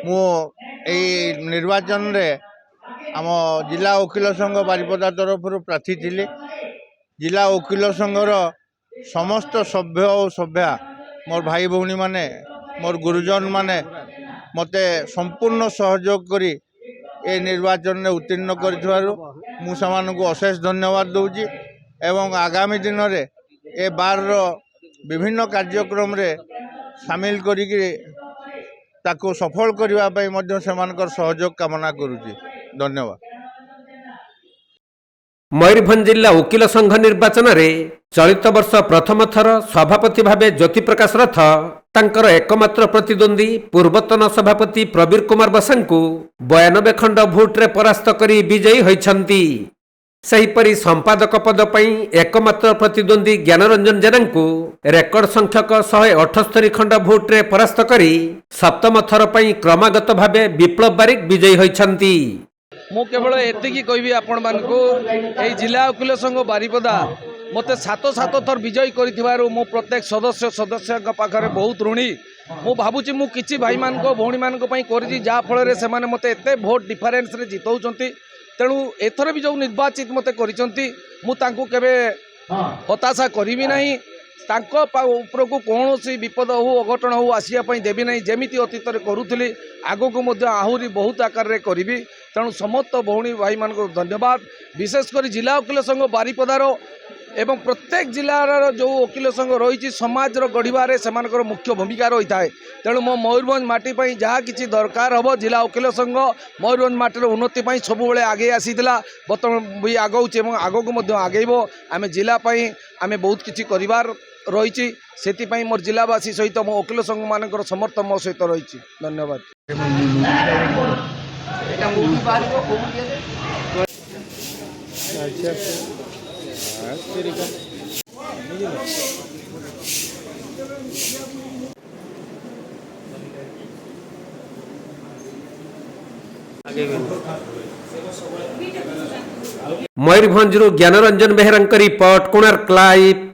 मु निर्वाचन रे आम जिला वकिल संघ बारिपदा तरफ प्रार्थी थिली। जिला वकिल संघर समस्त सभ्य और सभ्या मोर भाई भौणी माने मोर गुरुजन माने मते संपूर्ण सहयोग करी ए निर्वाचन में उत्तीर्ण कर अशेष धन्यवाद दूची एवं आगामी दिन में ए बार विभिन्न कार्यक्रम रे सामिल करी ताको सफल करने सहयोग कामना करुची। धन्यवाद। मयूरभंज जिला वकिल संघ निर्वाचन में चलित वर्ष प्रथम थर सभापति भावे ज्योति प्रकाश रथ तांकर एकमात्र प्रतिद्वंदी पूर्वतन सभापति प्रवीर कुमार बसा को 92 खंड भोट्रे परास्त कर विजयी होइछंती। सेहिपरि संपादक पद पर एकमात्र प्रतिद्वंदी ज्ञानरंजन जेना को रेकर्ड संख्यक 178 खंड भोट्रे परास्त कर सप्तम थर पर क्रमागत भावे विप्लव बारिक विजयी होइछंती। मु केवल एतिकी कहबी आपण मानकु एई जिला वकिल संघ बारिपदा मते सात थर विजयी करिथिबारु मु प्रत्येक सदस्य पाखरे बहुत ऋणी। मु भाबुची मु किछि भाई मानको भौणी मानको पई करिछि जा फल रे से माने मते एते भोट डिफरेंस रे जितौचंती। तेणु एथर भी जो निर्वाचित मते करिसंती मु तांको केबे हताशा करिवि नाही। तांको उपरकू कौन विपद हो अघटन हो आसिया देवी ना जमीती अतीत करुली आगक आहरी बहुत आकार में करी। तेणु समस्त भौणी भाई मान धन्यवाद। विशेषकर जिला वकिल संघ बारिपदार एवं प्रत्येक जिलार जो वकिल संघ रही समाज गढ़वे से मुख्य भूमिका रही है। तेणु मो मयूरभंज माटी जहाँ किसी दरकार हम जिला वकिल संघ मयूरभंज माटीर उन्नति सब आगे आसीला बर्तमान भी आगौचे आगक आगेब। आम जिलापाई आम बहुत किसी कर रही से मोर जिलावासी सहित मो वकिल संघ मान समर्थ मो सहित रही। धन्यवाद। Mayurbhanj Gyanranjan Behera report Konark live.